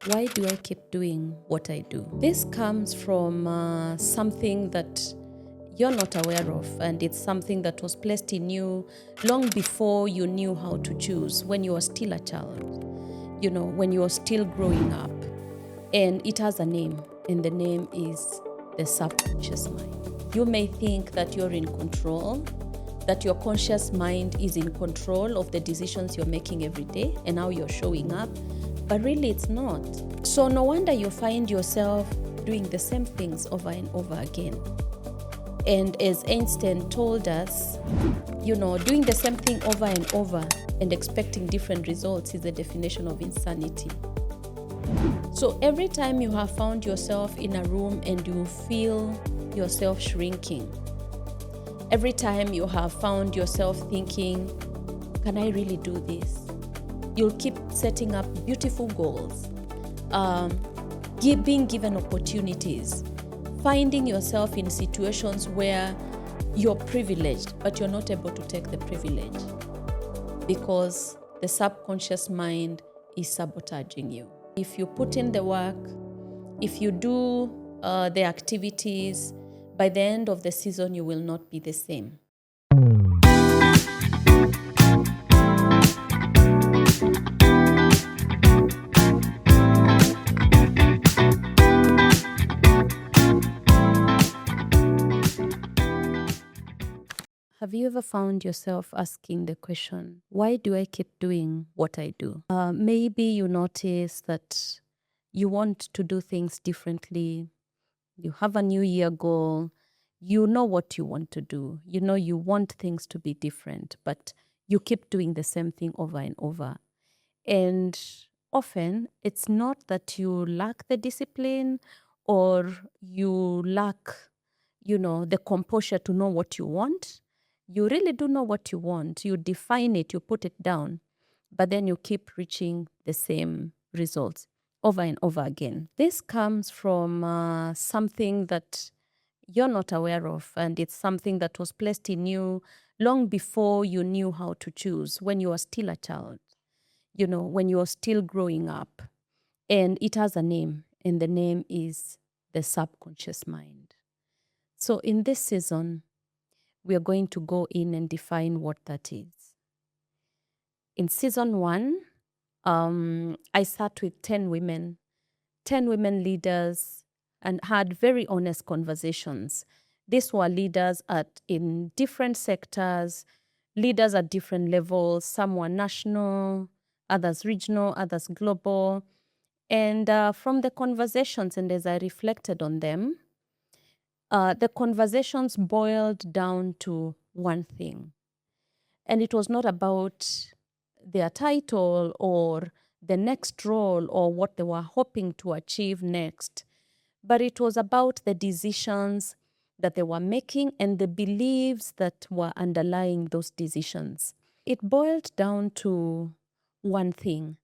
Why do I keep doing what I do? This comes from something that you're not aware of, and it's something that was placed in you long before you knew how to choose, when you were still a child, when you were still growing up. And it has a name, and the name is the subconscious mind. You may think that you're in control, that your conscious mind is in control of the decisions you're making every day and how you're showing up, but really it's not. So no wonder you find yourself doing the same things over and over again. And as Einstein told us, doing the same thing over and over and expecting different results is the definition of insanity. So every time you have found yourself in a room and you feel yourself shrinking, every time you have found yourself thinking, can I really do this? You'll keep setting up beautiful goals, being given opportunities, finding yourself in situations where you're privileged, but you're not able to take the privilege because the subconscious mind is sabotaging you. If you put in the work, if you do the activities, by the end of the season, you will not be the same. Have you ever found yourself asking the question, why do I keep doing what I do? Maybe you notice that you want to do things differently. You have a new year goal. You know what you want to do. You want things to be different, but you keep doing the same thing over and over. And often it's not that you lack the discipline or you lack, the composure to know what you want. You really do know what you want. You define it, you put it down, but then you keep reaching the same results over and over again. This comes from something that you're not aware of, and it's something that was placed in you long before you knew how to choose, when you were still a child, when you were still growing up. And it has a name, and the name is the subconscious mind. So in this season, we are going to go in and define what that is. In season 1, I sat with 10 women leaders, and had very honest conversations. These were leaders in different sectors, leaders at different levels. Some were national, others regional, others global. And from the conversations, and as I reflected on them, the conversations boiled down to one thing. And it was not about their title or the next role or what they were hoping to achieve next, but it was about the decisions that they were making and the beliefs that were underlying those decisions. It boiled down to one thing,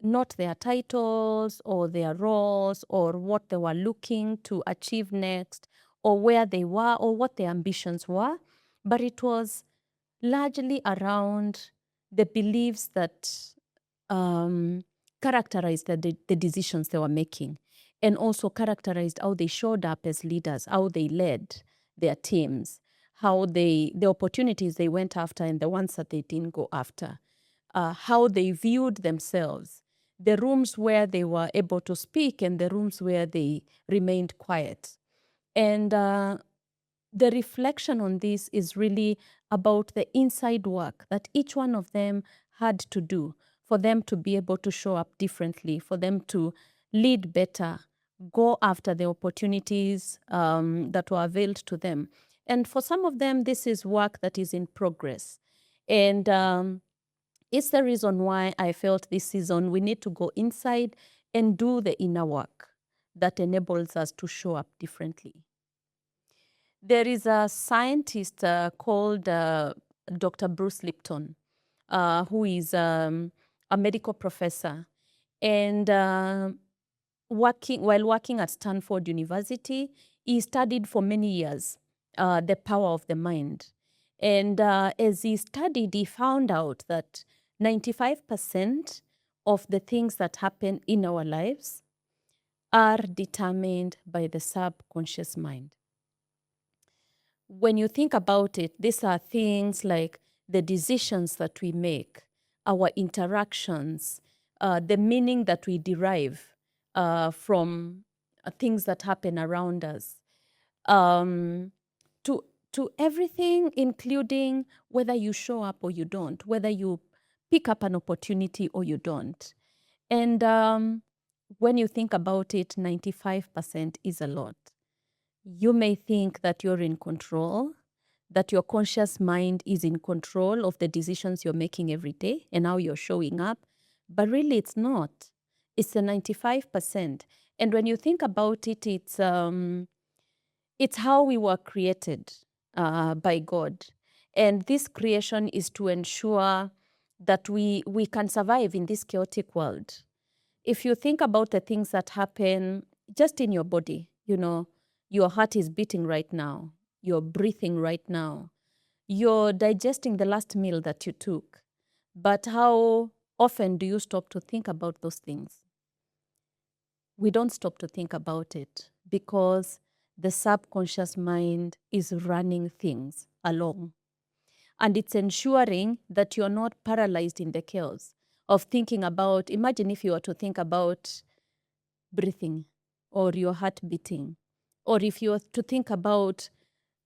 not their titles or their roles or what they were looking to achieve next or where they were or what their ambitions were, but it was largely around the beliefs that characterized the decisions they were making, and also characterized how they showed up as leaders, how they led their teams, how the opportunities they went after and the ones that they didn't go after, how they viewed themselves, the rooms where they were able to speak and the rooms where they remained quiet. And the reflection on this is really about the inside work that each one of them had to do for them to be able to show up differently, for them to lead better, go after the opportunities that were availed to them. And for some of them, this is work that is in progress. And it's the reason why I felt this season we need to go inside and do the inner work that enables us to show up differently. There is a scientist called Dr. Bruce Lipton, who is a medical professor. And while working at Stanford University, he studied for many years the power of the mind. And as he studied, he found out that 95% of the things that happen in our lives are determined by the subconscious mind. When you think about it, these are things like the decisions that we make, our interactions, the meaning that we derive from things that happen around us, um, to everything, including whether you show up or you don't, whether you pick up an opportunity or you don't. And when you think about it, 95% is a lot. You may think that you're in control, that your conscious mind is in control of the decisions you're making every day and how you're showing up, but really it's not. It's the 95%. And when you think about it, it's how we were created by God. And this creation is to ensure that we can survive in this chaotic world. If you think about the things that happen just in your body, your heart is beating right now, you're breathing right now, you're digesting the last meal that you took. But how often do you stop to think about those things? We don't stop to think about it because the subconscious mind is running things along. And it's ensuring that you're not paralyzed in the chaos of thinking about, imagine if you were to think about breathing or your heart beating, or if you were to think about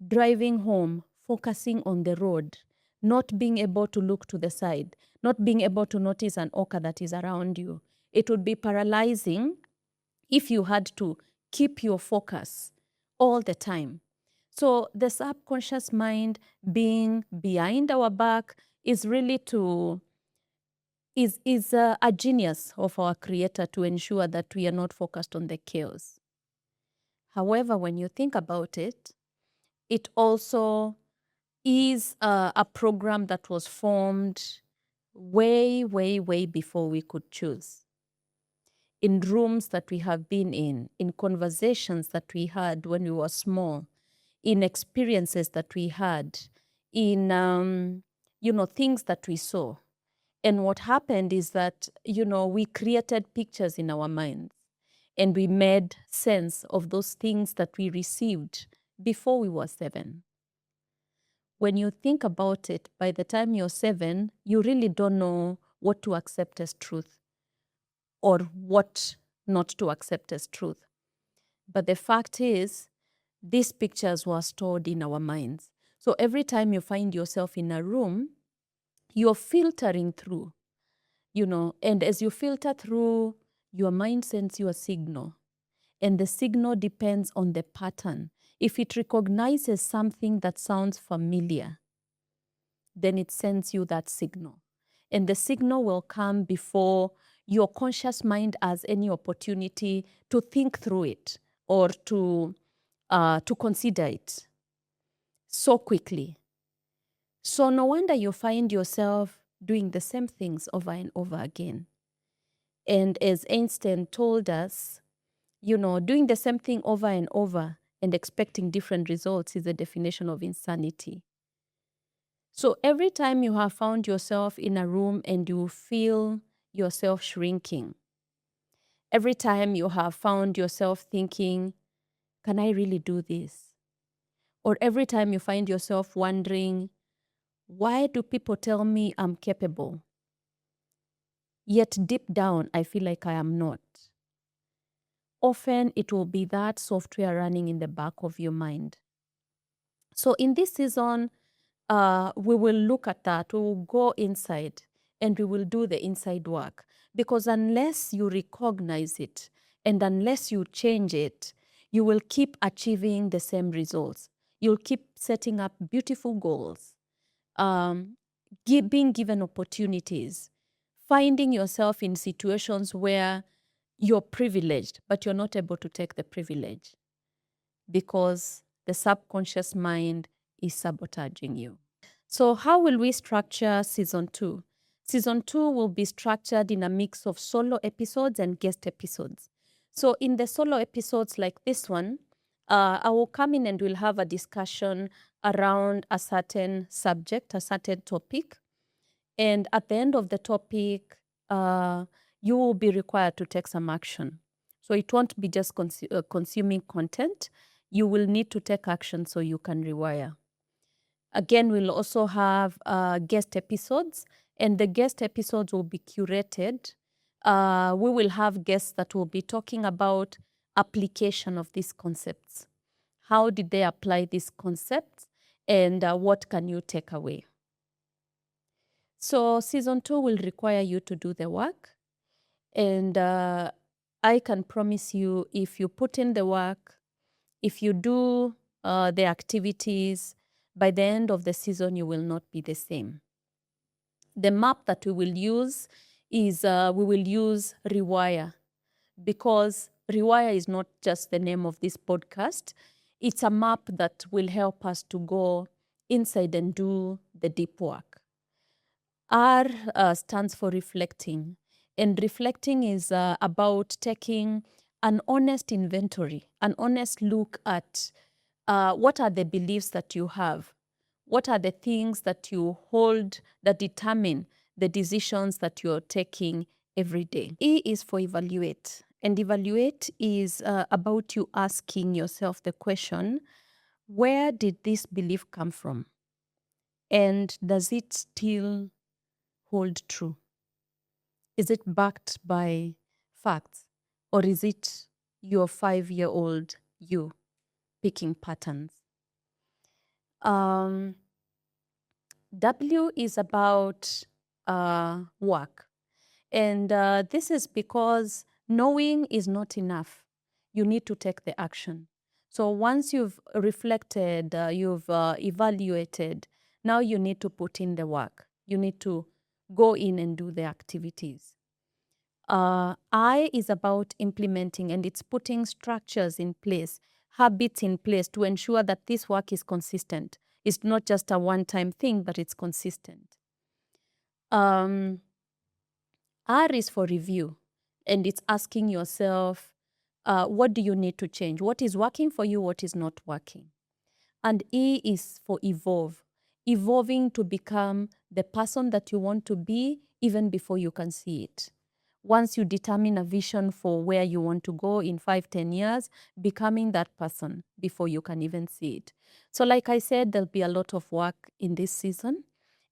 driving home, focusing on the road, not being able to look to the side, not being able to notice an orca that is around you. It would be paralyzing if you had to keep your focus all the time. So the subconscious mind being behind our back is really a genius of our creator to ensure that we are not focused on the chaos. However, when you think about it, it also is a program that was formed way, way, way before we could choose. In rooms that we have been in conversations that we had when we were small, in experiences that we had, in, things that we saw. And what happened is that, we created pictures in our minds and we made sense of those things that we received before we were 7. When you think about it, by the time you're 7, you really don't know what to accept as truth or what not to accept as truth. But the fact is, these pictures were stored in our minds. So every time you find yourself in a room, you're filtering through, and as you filter through, your mind sends you a signal. And the signal depends on the pattern. If it recognizes something that sounds familiar, then it sends you that signal. And the signal will come before your conscious mind has any opportunity to think through it or to consider it so quickly. So no wonder you find yourself doing the same things over and over again. And as Einstein told us, doing the same thing over and over and expecting different results is the definition of insanity. So every time you have found yourself in a room and you feel yourself shrinking, every time you have found yourself thinking, can I really do this? Or every time you find yourself wondering, why do people tell me I'm capable? Yet deep down, I feel like I am not. Often it will be that software running in the back of your mind. So in this season, we will look at that. We will go inside and we will do the inside work. Because unless you recognize it and unless you change it, you will keep achieving the same results. You'll keep setting up beautiful goals, being given opportunities, finding yourself in situations where you're privileged, but you're not able to take the privilege because the subconscious mind is sabotaging you. So how will we structure season 2? Season 2 will be structured in a mix of solo episodes and guest episodes. So in the solo episodes like this one, I will come in and we'll have a discussion around a certain subject, a certain topic. And at the end of the topic, you will be required to take some action. So it won't be just consuming content. You will need to take action so you can rewire. Again, we'll also have guest episodes, and the guest episodes will be curated. We will have guests that will be talking about application of these concepts. How did they apply these concepts, and what can you take away? So season 2 will require you to do the work, and I can promise you, if you put in the work, if you do the activities, by the end of the season, you will not be the same. The map that we will use is we will use Rewire, because Rewire is not just the name of this podcast. It's a map that will help us to go inside and do the deep work. R stands for reflecting. And reflecting is about taking an honest inventory, an honest look at what are the beliefs that you have? What are the things that you hold that determine the decisions that you're taking every day? E is for evaluate. And evaluate is about you asking yourself the question, where did this belief come from? And does it still hold true? Is it backed by facts? Or is it your 5-year-old you picking patterns? W is about work. And this is because knowing is not enough. You need to take the action. So once you've reflected, you've evaluated, now you need to put in the work. You need to go in and do the activities. I is about implementing, and it's putting structures in place, habits in place to ensure that this work is consistent. It's not just a one-time thing, but it's consistent. R is for review, and it's asking yourself, what do you need to change? What is working for you? What is not working? And E is for evolve, evolving to become the person that you want to be even before you can see it. Once you determine a vision for where you want to go in 5-10 years, becoming that person before you can even see it. So like I said, there'll be a lot of work in this season,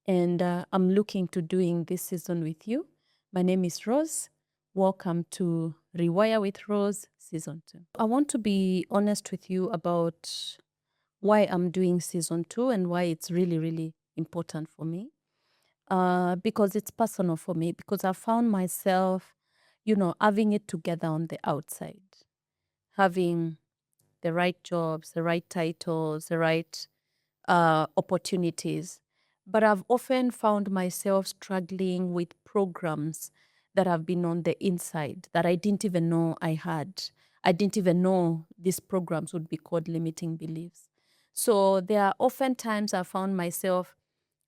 and I'm looking to doing this season with you. My name is Rose. Welcome to Rewire with Rose Season 2. I want to be honest with you about why I'm doing Season 2 and why it's really, really important for me. Because it's personal for me, because I found myself, having it together on the outside, having the right jobs, the right titles, the right opportunities. But I've often found myself struggling with programs that have been on the inside that I didn't even know I had. I didn't even know these programs would be called limiting beliefs. So there are often times I found myself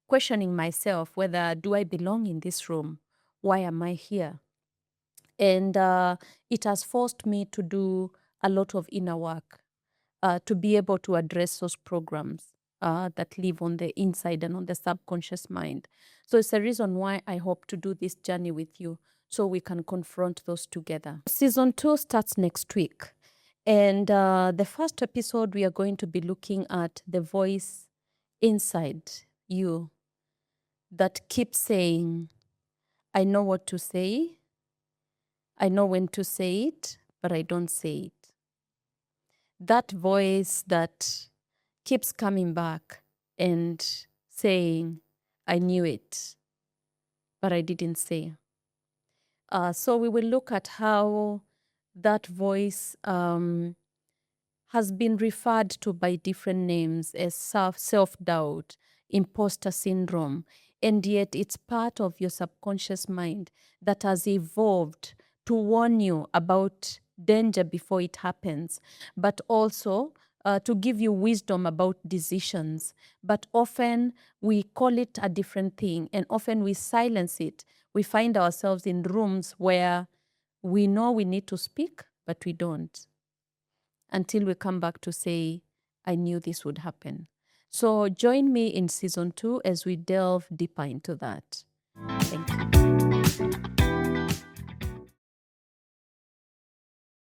questioning myself whether, do I belong in this room? Why am I here? And it has forced me to do a lot of inner work to be able to address those programs that live on the inside and on the subconscious mind. So it's a reason why I hope to do this journey with you, so we can confront those together. Season 2 starts next week. And the first episode, we are going to be looking at the voice inside you that keeps saying, I know what to say, I know when to say it, but I don't say it. That voice that keeps coming back and saying, I knew it, but I didn't say. So we will look at how that voice has been referred to by different names as self-doubt, imposter syndrome, and yet it's part of your subconscious mind that has evolved to warn you about danger before it happens, but also to give you wisdom about decisions. But often we call it a different thing, and often we silence it. We find ourselves in rooms where we know we need to speak, but we don't, until we come back to say, I knew this would happen. So join me in Season 2 as we delve deeper into that. Thank you.